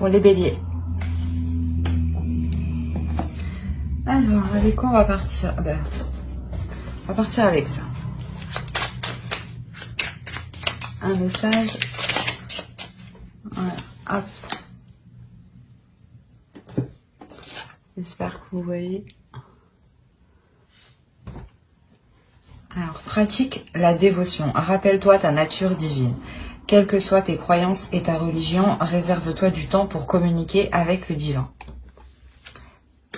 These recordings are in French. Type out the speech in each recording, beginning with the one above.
pour les béliers. Alors, avec quoi on va partir? On va partir avec ça. Un message. Voilà, hop. J'espère que vous voyez. Alors, pratique la dévotion. Rappelle-toi ta nature divine. Quelles que soient tes croyances et ta religion, réserve-toi du temps pour communiquer avec le divin.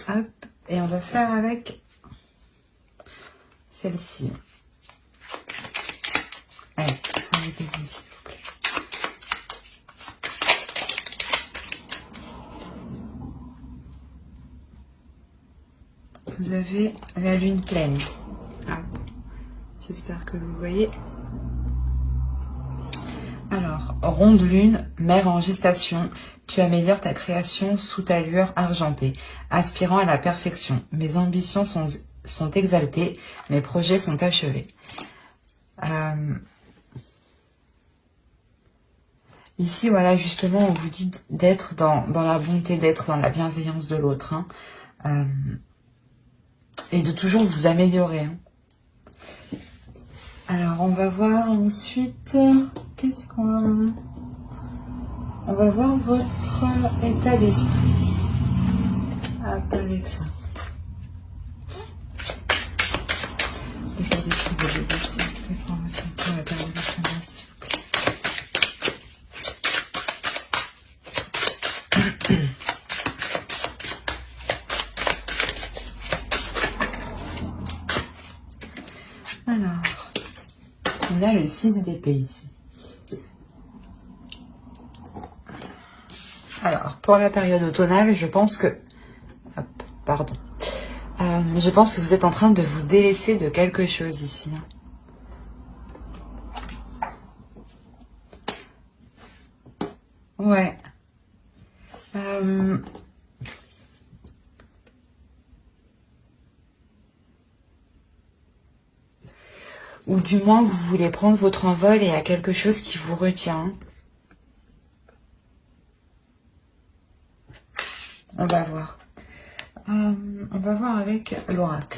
Hop. Et on va faire avec celle-ci. Allez, arrêtez-vous s'il vous plaît. Vous avez la lune pleine. Ah. J'espère que vous voyez. Alors, ronde lune, mère en gestation, tu améliores ta création sous ta lueur argentée, aspirant à la perfection. Mes ambitions sont exaltées, mes projets sont achevés. Ici, voilà, justement, on vous dit d'être dans la bonté, d'être dans la bienveillance de l'autre. Hein. Et de toujours vous améliorer. Hein. Alors, on va voir ensuite... Qu'est-ce qu'on va... On va voir votre état d'esprit. Hop, avec ça. L'état d'esprit de bébé, s'il vous plaît, pour votre santé, la période de chemin, s'il vous plaît. Alors, on a le 6 d'épée ici. Alors, pour la période automnale, je pense que... Hop, pardon. Je pense que vous êtes en train de vous délaisser de quelque chose ici. Ouais. Ou du moins, vous voulez prendre votre envol et il y a quelque chose qui vous retient. On va voir. On va voir avec l'oracle.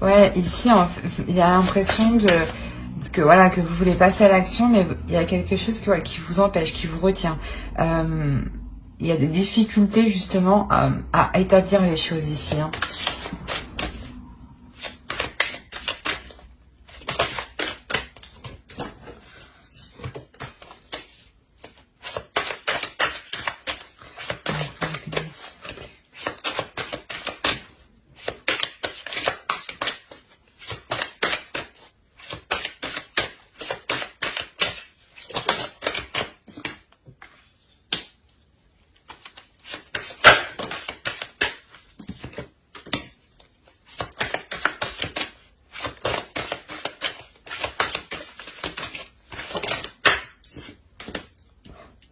Ouais, ici, il y a l'impression que voilà, que vous voulez passer à l'action, mais il y a quelque chose qui vous empêche, qui vous retient. Il y a des difficultés justement à établir les choses ici. Hein.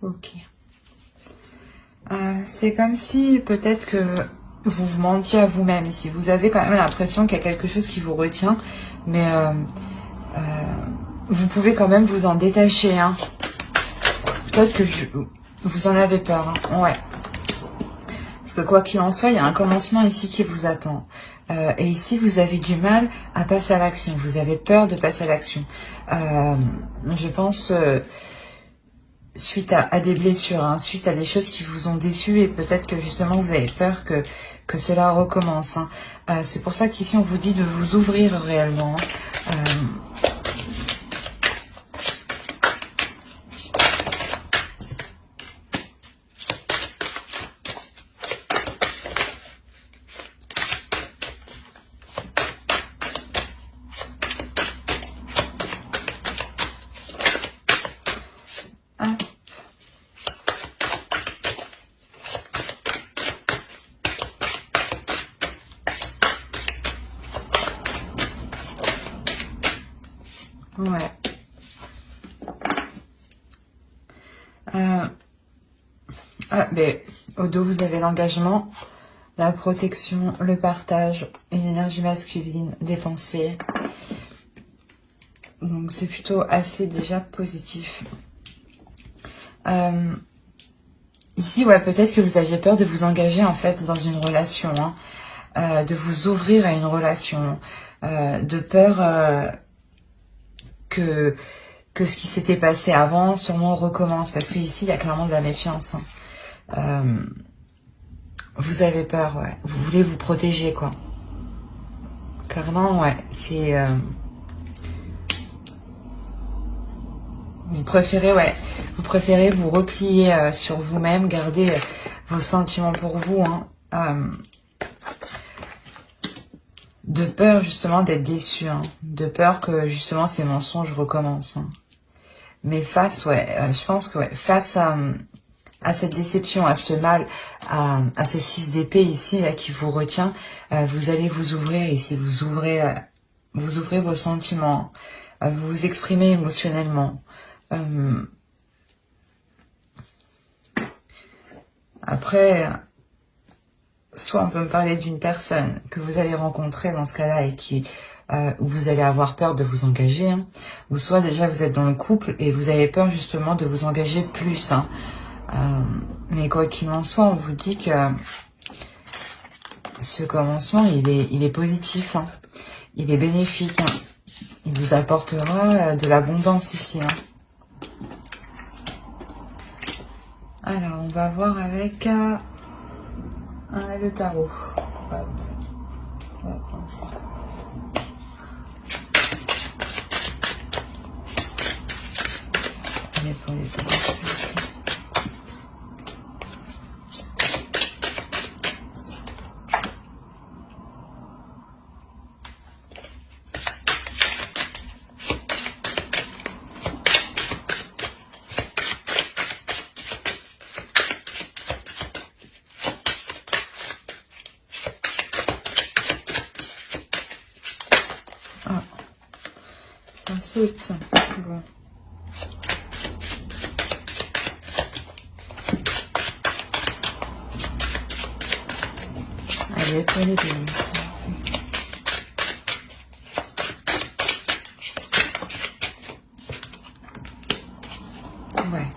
Ok. C'est comme si peut-être que vous vous mentiez à vous-même. Si vous avez quand même l'impression qu'il y a quelque chose qui vous retient, mais vous pouvez quand même vous en détacher. Hein. Peut-être que vous en avez peur. Hein. Ouais. Parce que quoi qu'il en soit, il y a un commencement ici qui vous attend. Et ici, vous avez du mal à passer à l'action. Vous avez peur de passer à l'action. Je pense... suite à des blessures, hein, suite à des choses qui vous ont déçu et peut-être que justement vous avez peur que cela recommence. Hein. C'est pour ça qu'ici on vous dit de vous ouvrir réellement. Ouais. Mais au dos, vous avez l'engagement, la protection, le partage, une énergie masculine, des pensées. Donc, c'est plutôt assez déjà positif. Ici, ouais, peut-être que vous aviez peur de vous engager en fait dans une relation, hein, de vous ouvrir à une relation, de peur que ce qui s'était passé avant sûrement recommence, parce qu'ici, il y a clairement de la méfiance. Hein. Vous avez peur, ouais. Vous voulez vous protéger, quoi. Clairement, ouais. C'est... Vous préférez, ouais. Vous préférez vous replier sur vous-même, garder vos sentiments pour vous, hein. De peur, justement, d'être déçu, hein. De peur que, justement, ces mensonges recommencent, hein. Mais face, ouais, je pense que, ouais, face à cette déception, à ce mal, à ce 6 d'épée ici, là, qui vous retient, vous allez vous ouvrir ici, vous ouvrez vos sentiments, vous vous exprimez émotionnellement. Après, soit on peut me parler d'une personne que vous allez rencontrer dans ce cas-là et qui... où vous allez avoir peur de vous engager, hein, ou soit déjà vous êtes dans le couple et vous avez peur justement de vous engager plus, hein. Mais quoi qu'il en soit, on vous dit que ce commencement, il est positif, hein. Il est bénéfique, hein. Il vous apportera de l'abondance ici, hein. Alors, on va voir avec le tarot. Hop. On va prendre ça. Allez, pour les tarot. Ça saute. Bon. Allez, pour les deux. Ouais.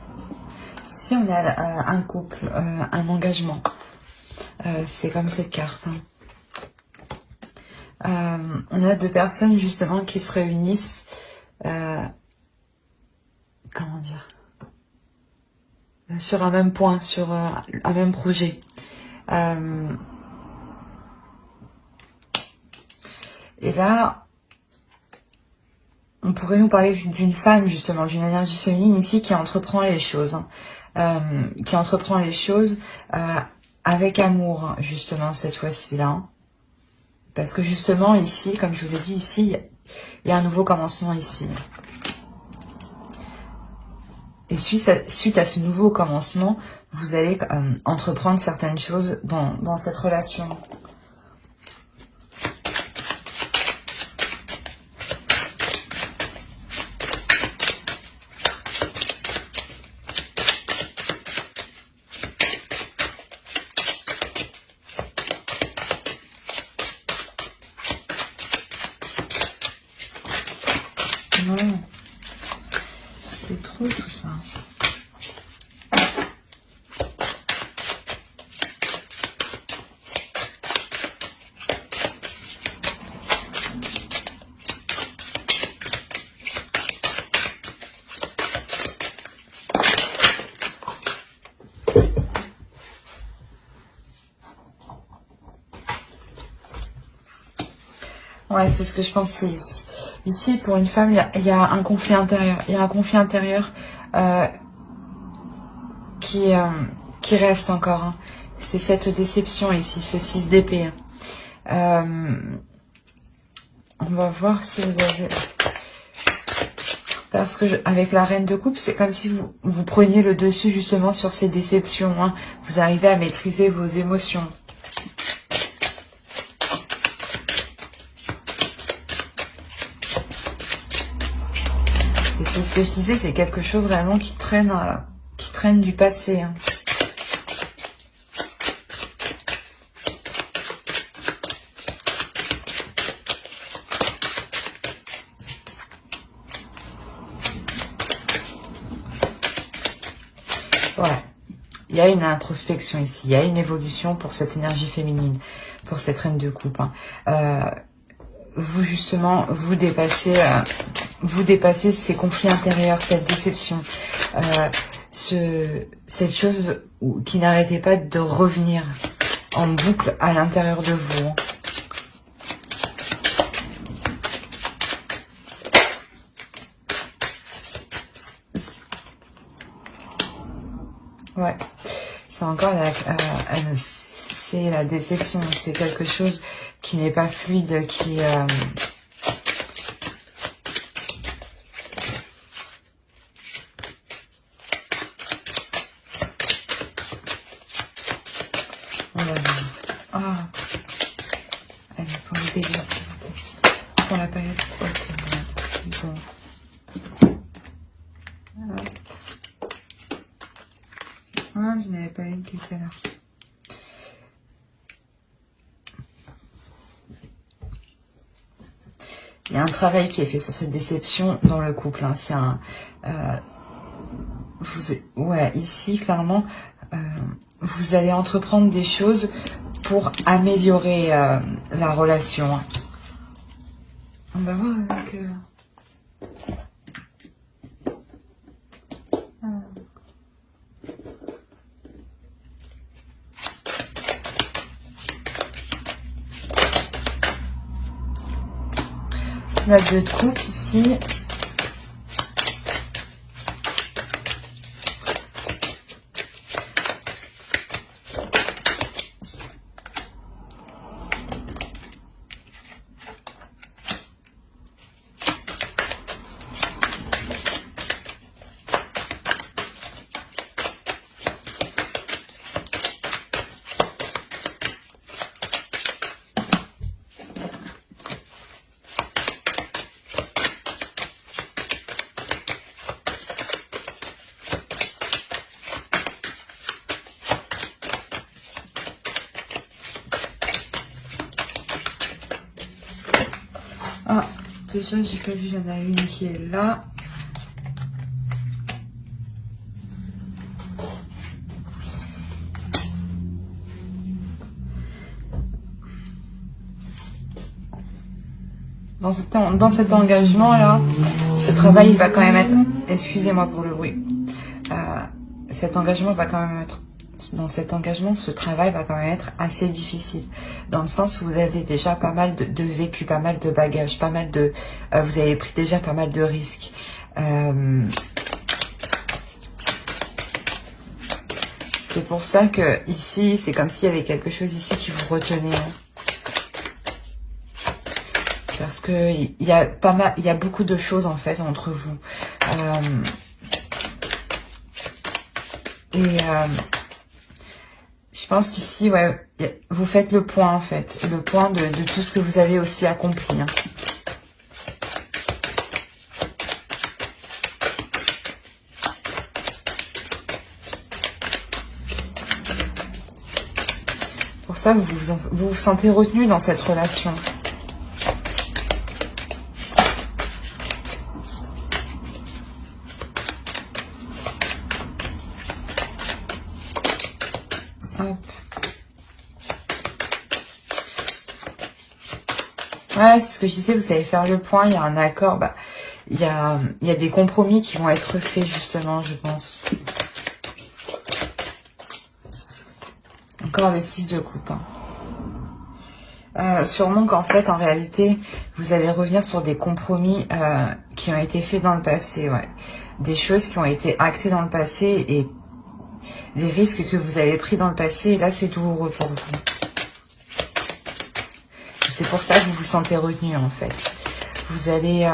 Si on a un couple, un engagement, c'est comme cette carte, hein. On a deux personnes justement qui se réunissent, comment dire, sur un même point, sur un même projet. Et là, on pourrait nous parler d'une femme justement, d'une énergie féminine ici qui entreprend les choses, hein, qui entreprend les choses avec amour justement cette fois-ci-là. Hein. Parce que justement ici, comme je vous ai dit ici, il y a un nouveau commencement ici. Et suite à ce nouveau commencement, vous allez entreprendre certaines choses dans cette relation. Non, c'est trop tout ça. Ouais, c'est ce que je pensais ici. Ici, pour une femme, il y a un conflit intérieur. Il y a un conflit intérieur qui reste encore. Hein. C'est cette déception ici, ce 6 d'épée. On va voir si vous avez... Parce que avec la reine de coupe, c'est comme si vous preniez le dessus justement sur ces déceptions. Hein. Vous arrivez à maîtriser vos émotions. Et c'est ce que je disais, c'est quelque chose vraiment qui traîne reine du passé. Hein. Ouais. Il y a une introspection ici, il y a une évolution pour cette énergie féminine, pour cette reine de coupe. Hein. Vous justement, vous dépassez ces conflits intérieurs, cette déception, cette chose qui n'arrêtait pas de revenir en boucle à l'intérieur de vous. Hein. Ouais, c'est encore c'est la déception, c'est quelque chose qui n'est pas fluide, qui on va voir. Ah, allez, pour le délire, s'il vous plaît. Pour la période haute. Bon. Ah, je n'avais pas une qui était là. Il y a un travail qui est fait sur cette déception dans le couple. Hein. C'est un... ouais, ici, clairement, vous allez entreprendre des choses pour améliorer la relation. Hein. On va voir avec... On a deux troupes ici. Ah, déjà, j'ai pas vu, il y en a une qui est là. Dans cet engagement-là, ce travail il va quand même être... Excusez-moi pour le bruit. Cet engagement va quand même être... Dans cet engagement, ce travail va quand même être assez difficile. Dans le sens où vous avez déjà pas mal de vécu, pas mal de bagages, pas mal de... vous avez pris déjà pas mal de risques. C'est pour ça que ici, c'est comme s'il y avait quelque chose ici qui vous retenait. Parce que il y a pas mal, il y a beaucoup de choses en fait entre vous. Je pense qu'ici, ouais, vous faites le point en fait, le point de tout ce que vous avez aussi accompli. Hein. Pour ça, vous vous sentez retenu dans cette relation. Ouais, c'est ce que je disais, vous savez faire le point, il y a un accord, bah, il y a des compromis qui vont être faits justement, je pense. Encore le 6 de coupe. Hein. Sûrement qu'en fait, en réalité, vous allez revenir sur des compromis qui ont été faits dans le passé, ouais. Des choses qui ont été actées dans le passé et des risques que vous avez pris dans le passé, et là, c'est douloureux pour vous. C'est pour ça que vous vous sentez retenu, en fait. Vous allez...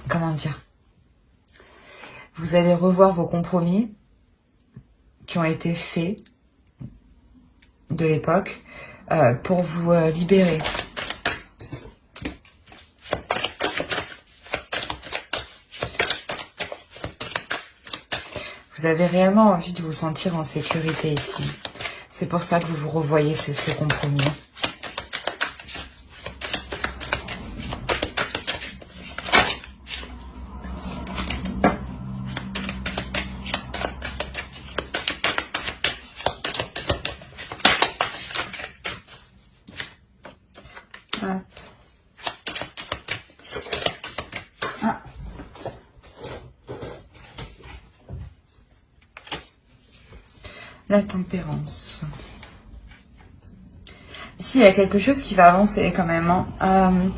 comment dire? Vous allez revoir vos compromis qui ont été faits de l'époque pour vous libérer. Vous avez réellement envie de vous sentir en sécurité ici. C'est pour ça que vous vous revoyez ce compromis. La tempérance. Ici, il y a quelque chose qui va avancer quand même. Hein.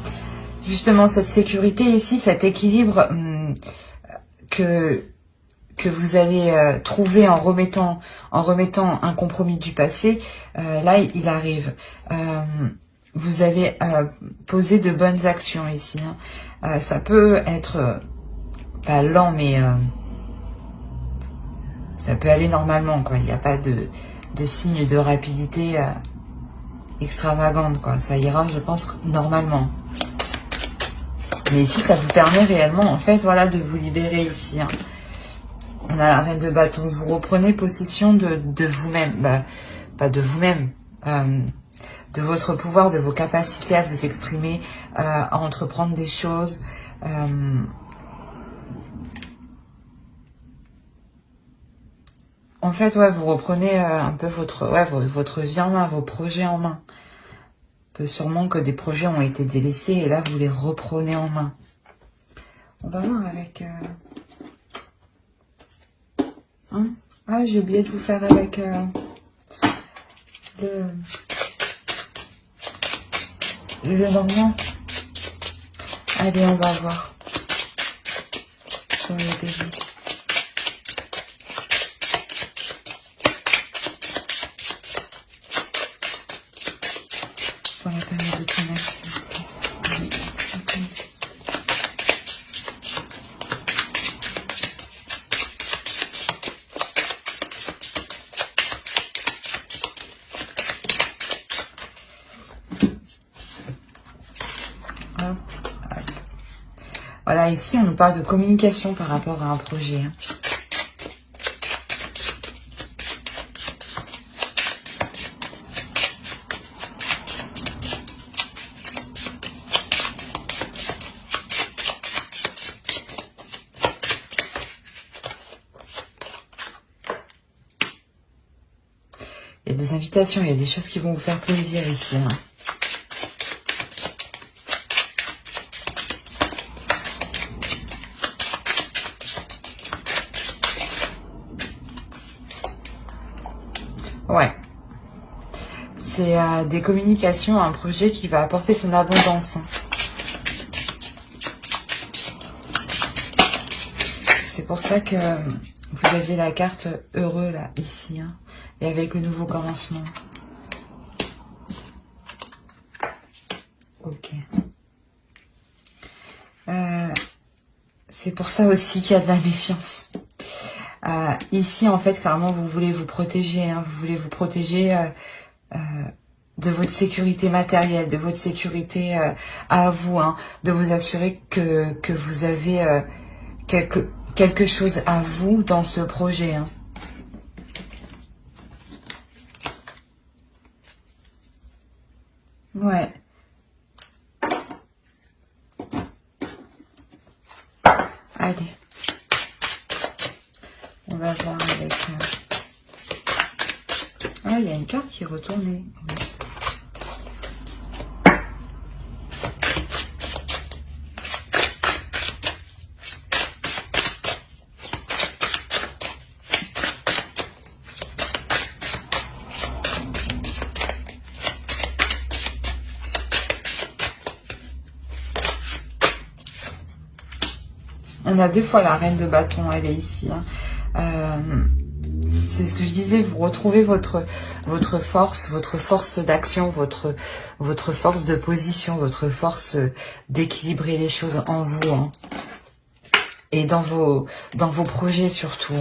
Justement, cette sécurité ici, cet équilibre que vous allez trouver en remettant un compromis du passé, là, il arrive. Vous allez poser de bonnes actions ici. Hein. Ça peut être pas lent, mais ça peut aller normalement, quoi. Il n'y a pas de signe de rapidité extravagante, quoi. Ça ira, je pense, normalement. Mais ici, ça vous permet réellement, en fait, voilà, de vous libérer ici. Hein. On a la reine de bâton. Vous reprenez possession de vous-même. Bah, pas de vous-même. De votre pouvoir, de vos capacités à vous exprimer, à entreprendre des choses. En fait, ouais, vous reprenez un peu votre vie en main, vos projets en main. Peu sûrement que des projets ont été délaissés et là, vous les reprenez en main. On va voir avec... Hein, ah, j'ai oublié de vous faire avec le normand. Allez, on va voir. Sur le début. Pour la période de ténacité. Voilà, ici on nous parle de communication par rapport à un projet. Hein. Il y a des invitations, il y a des choses qui vont vous faire plaisir ici. Hein. Ouais. C'est des communications, un projet qui va apporter son abondance. Hein. C'est pour ça que vous aviez la carte heureux là, ici. Hein. Et avec le nouveau commencement. Ok. C'est pour ça aussi qu'il y a de la méfiance. Ici, en fait, clairement, vous voulez vous protéger. Hein, vous voulez vous protéger de votre sécurité matérielle, de votre sécurité à vous. Hein, de vous assurer que vous avez quelque chose à vous dans ce projet. Hein. Ouais. Allez. On va voir avec... Ah, il y a une carte qui est retournée. On a deux fois la reine de bâton, elle est ici. Hein. C'est ce que je disais, vous retrouvez votre force d'action, votre force de position, votre force d'équilibrer les choses en vous. Hein. Et dans vos projets surtout.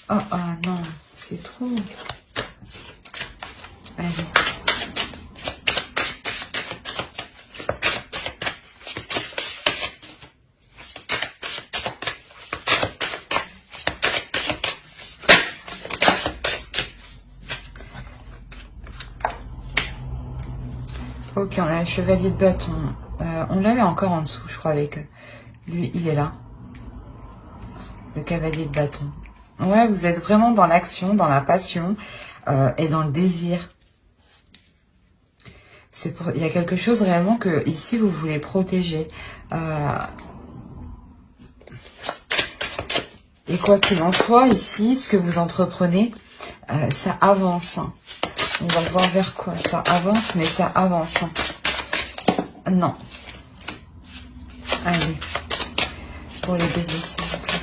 Hein. Oh non, c'est trop. Allez. Ok, on a le chevalier de bâton. On l'avait encore en dessous, je crois, avec lui. Il est là. Le cavalier de bâton. Ouais, vous êtes vraiment dans l'action, dans la passion et dans le désir. Il y a quelque chose réellement que ici vous voulez protéger. Et quoi qu'il en soit, ici, ce que vous entreprenez, ça avance. On va voir vers quoi ça avance, mais ça avance. Non. Allez. Pour les béliers, s'il vous plaît.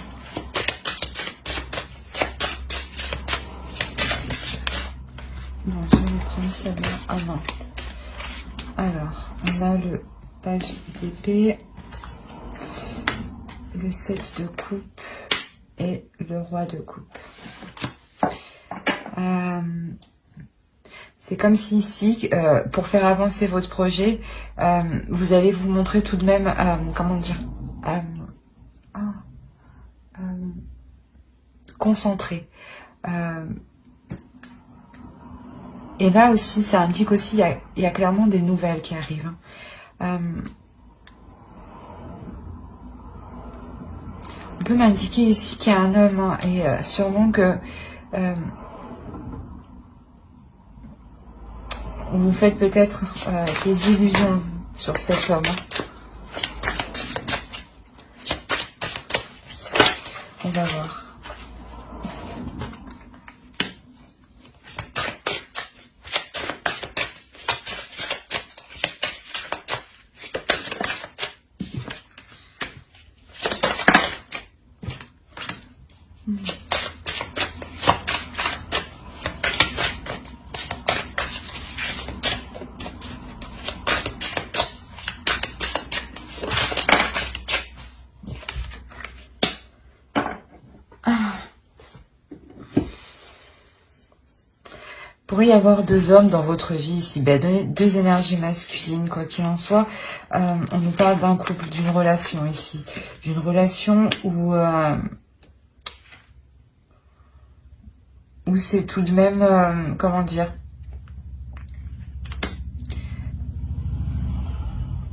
Bon, je vais prendre celle-là. Ah non. Alors, on a le page d'épée, le 7 de coupe et le roi de coupe. C'est comme si ici, pour faire avancer votre projet, vous allez vous montrer tout de même, comment dire, concentré. Et là aussi, ça indique aussi, il y a clairement des nouvelles qui arrivent. On peut m'indiquer ici qu'il y a un homme, hein, et sûrement que vous faites peut-être des illusions sur cet homme. On va voir. Il pourrait y avoir deux hommes dans votre vie ici, deux énergies masculines, quoi qu'il en soit. On nous parle d'un couple, d'une relation ici. D'une relation où c'est tout de même, comment dire,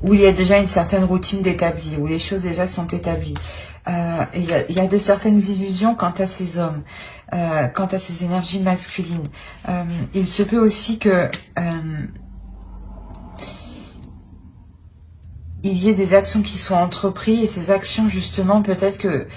où il y a déjà une certaine routine d'établie, où les choses déjà sont établies. Il y a de certaines illusions quant à ces hommes, quant à ces énergies masculines. Il se peut aussi que il y ait des actions qui sont entreprises, et ces actions justement, peut-être que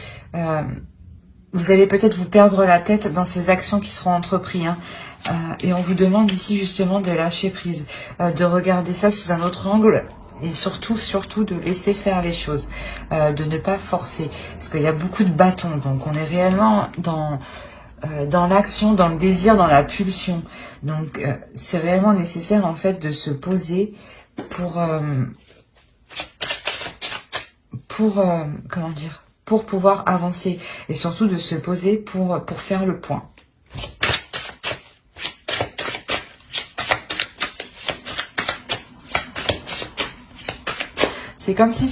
vous allez peut-être vous perdre la tête dans ces actions qui seront entreprises. Hein. Et on vous demande ici justement de lâcher prise, de regarder ça sous un autre angle. Et surtout de laisser faire les choses, de ne pas forcer. Parce qu'il y a beaucoup de bâtons, donc on est réellement dans l'action, dans le désir, dans la pulsion. Donc c'est réellement nécessaire en fait de se poser pour comment dire, pour pouvoir avancer. Et surtout de se poser pour faire le point. C'est comme si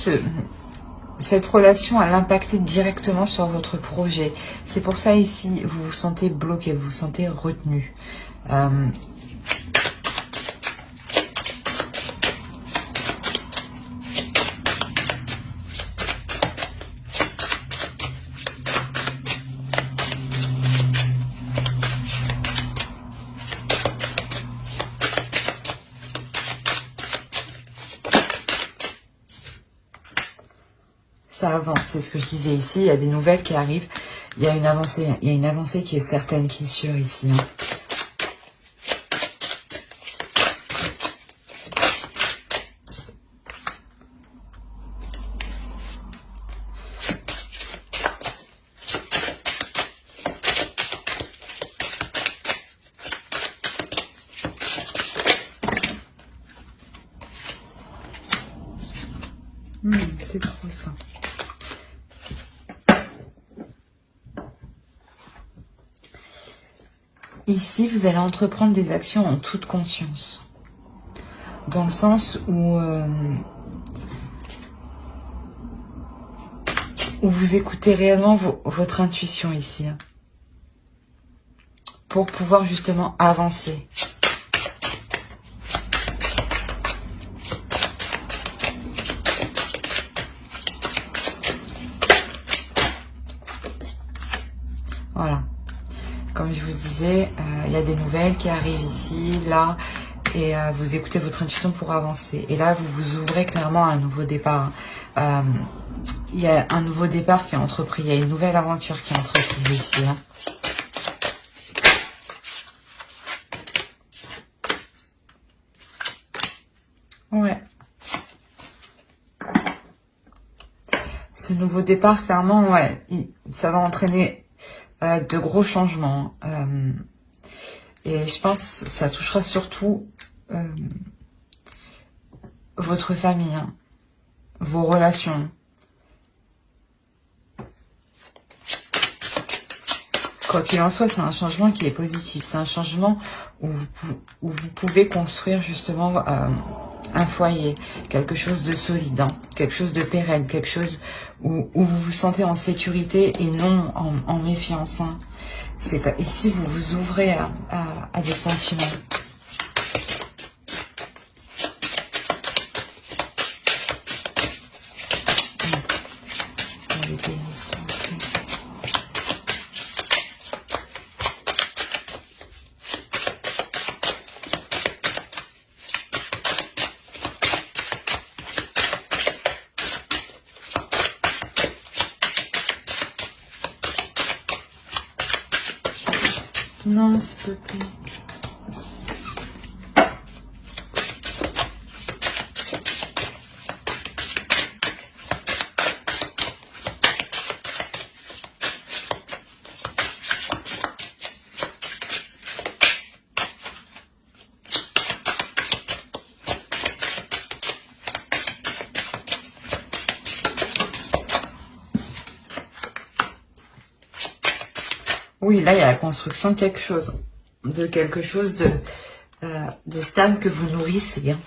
cette relation elle impactait directement sur votre projet. C'est pour ça ici, vous vous sentez bloqué, vous vous sentez retenu. Ça avance, c'est ce que je disais ici, il y a des nouvelles qui arrivent, il y a une avancée qui est certaine, qui est sûre ici. Hein. C'est trop ça. Ici, vous allez entreprendre des actions en toute conscience. Dans le sens où vous écoutez réellement votre intuition ici. Hein, pour pouvoir justement avancer. comme je vous disais, il y a des nouvelles qui arrivent ici, là, et vous écoutez votre intuition pour avancer. Et là, vous vous ouvrez clairement à un nouveau départ. Il y a un nouveau départ qui est entrepris, il y a une nouvelle aventure qui est entreprise ici. Hein. Ouais. Ce nouveau départ, clairement, ouais, ça va entraîner de gros changements. Et je pense que ça touchera surtout votre famille, hein, vos relations. Quoi qu'il en soit, c'est un changement qui est positif. C'est un changement où vous pouvez construire justement un foyer, quelque chose de solide, hein, quelque chose de pérenne, quelque chose où vous vous sentez en sécurité et non en méfiance. Hein. C'est que ici, vous vous ouvrez à des sentiments. Non, s'il te plaît. Oui, là, il y a la construction de quelque chose. De quelque chose de stable que vous nourrissez. Hein.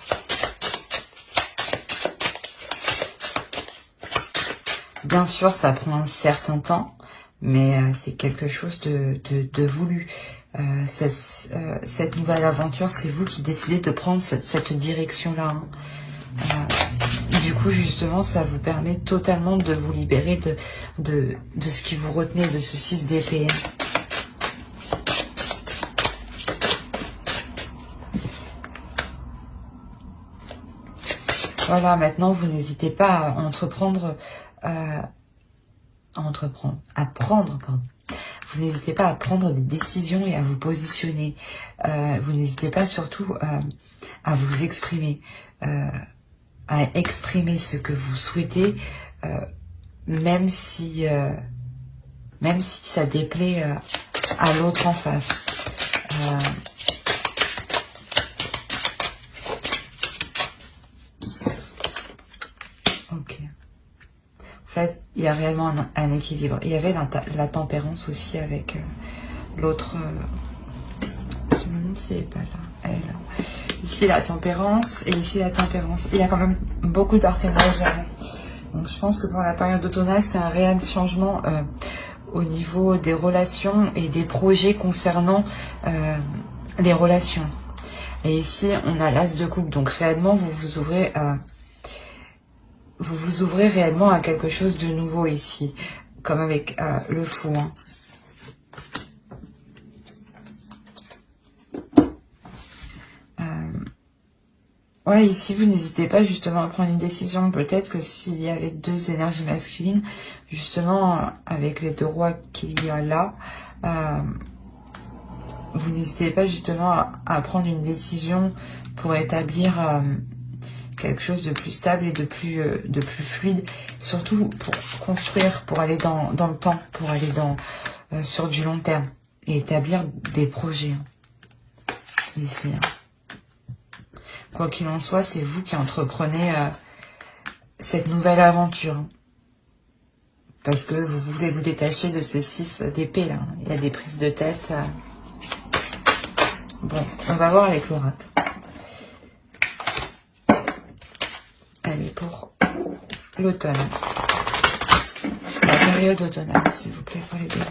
Bien sûr, ça prend un certain temps, mais c'est quelque chose de voulu. Cette nouvelle aventure, c'est vous qui décidez de prendre cette direction-là. Hein. Du coup, justement, ça vous permet totalement de vous libérer de ce qui vous retenait, de ce 6 d'épée. Voilà, maintenant, vous n'hésitez pas à entreprendre, Vous n'hésitez pas à prendre des décisions et à vous positionner. Vous n'hésitez pas surtout à vous exprimer, à exprimer ce que vous souhaitez, même si ça déplaît à l'autre en face. Ok. En fait, il y a réellement un équilibre. Il y avait la tempérance aussi avec l'autre. Je me demande si elle n'est pas là. Elle est là. Ici la tempérance et ici la tempérance. Il y a quand même beaucoup d'archénages. Donc je pense que pour la période automnale, c'est un réel changement au niveau des relations et des projets concernant les relations. Et ici, on a l'as de coupe. Donc réellement, vous vous ouvrez réellement à quelque chose de nouveau ici, comme avec le fou. Hein. Ouais, ici, vous n'hésitez pas justement à prendre une décision. Peut-être que s'il y avait 2 énergies masculines, justement, avec les 2 rois qu'il y a là, vous n'hésitez pas justement à prendre une décision pour établir quelque chose de plus stable et de plus fluide, surtout pour construire, pour aller dans le temps, pour aller sur du long terme et établir des projets. Hein. Ici. Hein. Quoi qu'il en soit, c'est vous qui entreprenez cette nouvelle aventure. Hein. Parce que vous voulez vous détacher de ce 6 d'épée là. Il y a des prises de tête. Bon, on va voir avec l'oracle. Allez, pour l'automne. La période automnale, s'il vous plaît, pour les béliers.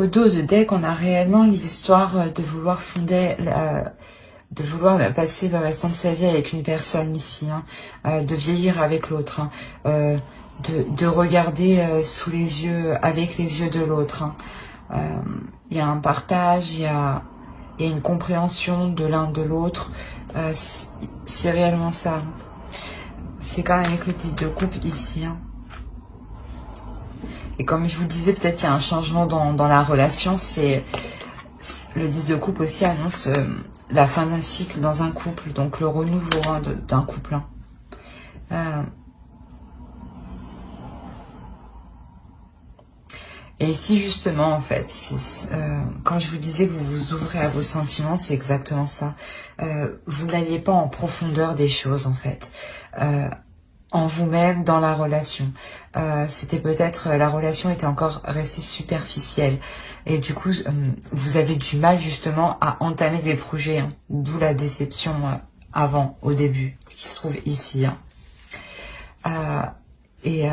au dos de deck, on a réellement l'histoire de vouloir fonder, de vouloir passer le restant de sa vie avec une personne ici, hein, de vieillir avec l'autre, hein, de regarder sous les yeux, avec les yeux de l'autre. Hein. Il y a un partage, il y a une compréhension de l'un de l'autre. C'est réellement ça. C'est quand même avec le 10 de coupe ici. Hein. Et comme je vous disais, peut-être qu'il y a un changement dans la relation. Le 10 de coupe aussi annonce la fin d'un cycle dans un couple. Donc le renouveau hein, d'un couple. Hein. Et ici, justement, en fait, quand je vous disais que vous vous ouvrez à vos sentiments, c'est exactement ça. Vous n'alliez pas en profondeur des choses, en fait. En vous-même, dans la relation. C'était peut-être, la relation était encore restée superficielle. Et du coup, vous avez du mal, justement, à entamer des projets. Hein, d'où la déception avant, au début, qui se trouve ici. Hein. Et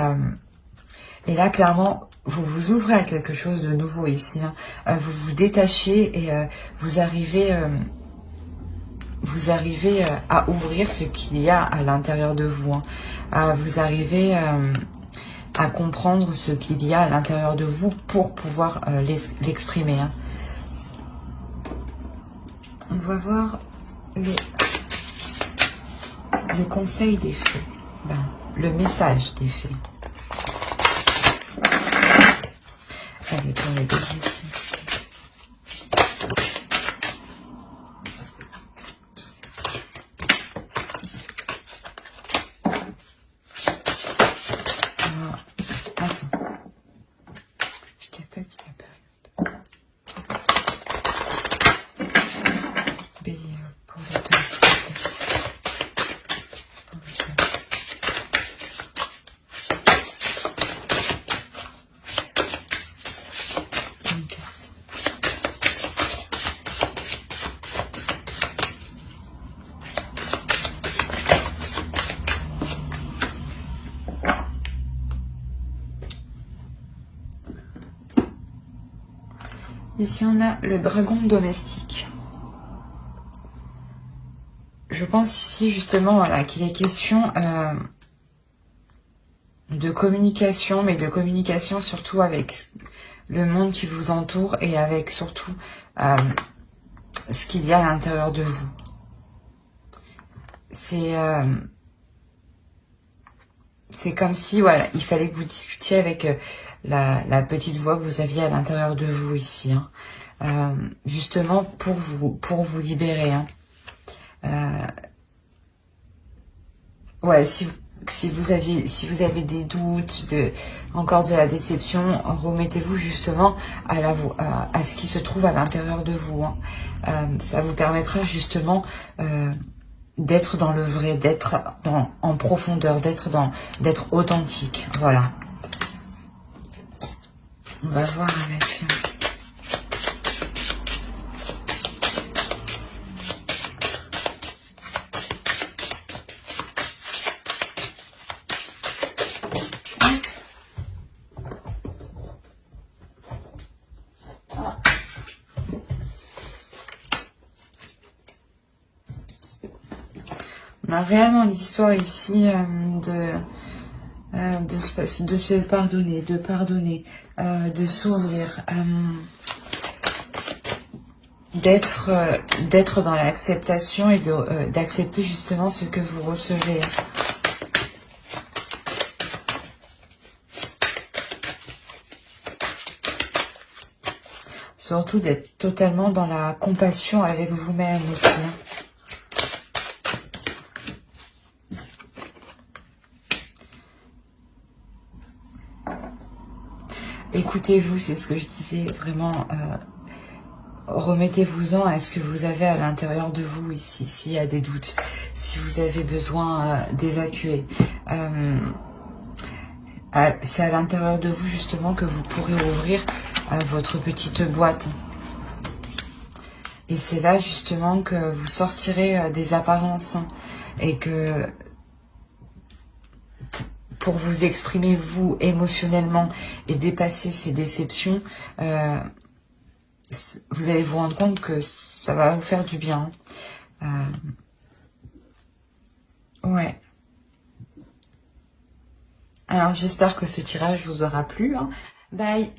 là, clairement, vous vous ouvrez à quelque chose de nouveau ici. Hein. Vous vous détachez et vous arrivez à ouvrir ce qu'il y a à l'intérieur de vous. Hein. Vous arrivez à comprendre ce qu'il y a à l'intérieur de vous pour pouvoir l'exprimer. Hein. On va voir le conseil des fées. Le message des fées. Allez, pour les deux ici. Attends. Je t'appelle, Bélier, pour les deux. Ici, on a le dragon domestique. Je pense ici, justement, voilà, qu'il est question de communication, mais de communication surtout avec le monde qui vous entoure et avec surtout ce qu'il y a à l'intérieur de vous. C'est comme si, voilà, il fallait que vous discutiez avec la petite voix que vous aviez à l'intérieur de vous ici, hein. Justement pour vous libérer. Hein. Ouais, si vous avez des doutes, encore de la déception, remettez-vous justement à ce qui se trouve à l'intérieur de vous. Hein. Ça vous permettra justement d'être dans le vrai, d'être en profondeur, d'être authentique. Voilà. On va voir avec... On a réellement l'histoire ici de se pardonner, de s'ouvrir, d'être dans l'acceptation et d'accepter justement ce que vous recevez. Surtout d'être totalement dans la compassion avec vous-même aussi. Écoutez-vous, c'est ce que je disais, vraiment, remettez-vous-en à ce que vous avez à l'intérieur de vous ici, s'il y a des doutes, si vous avez besoin d'évacuer. C'est à l'intérieur de vous justement que vous pourrez ouvrir votre petite boîte. Et c'est là justement que vous sortirez des apparences hein, et que... pour vous exprimer vous émotionnellement et dépasser ces déceptions, vous allez vous rendre compte que ça va vous faire du bien. Ouais. Alors, j'espère que ce tirage vous aura plu. Hein. Bye.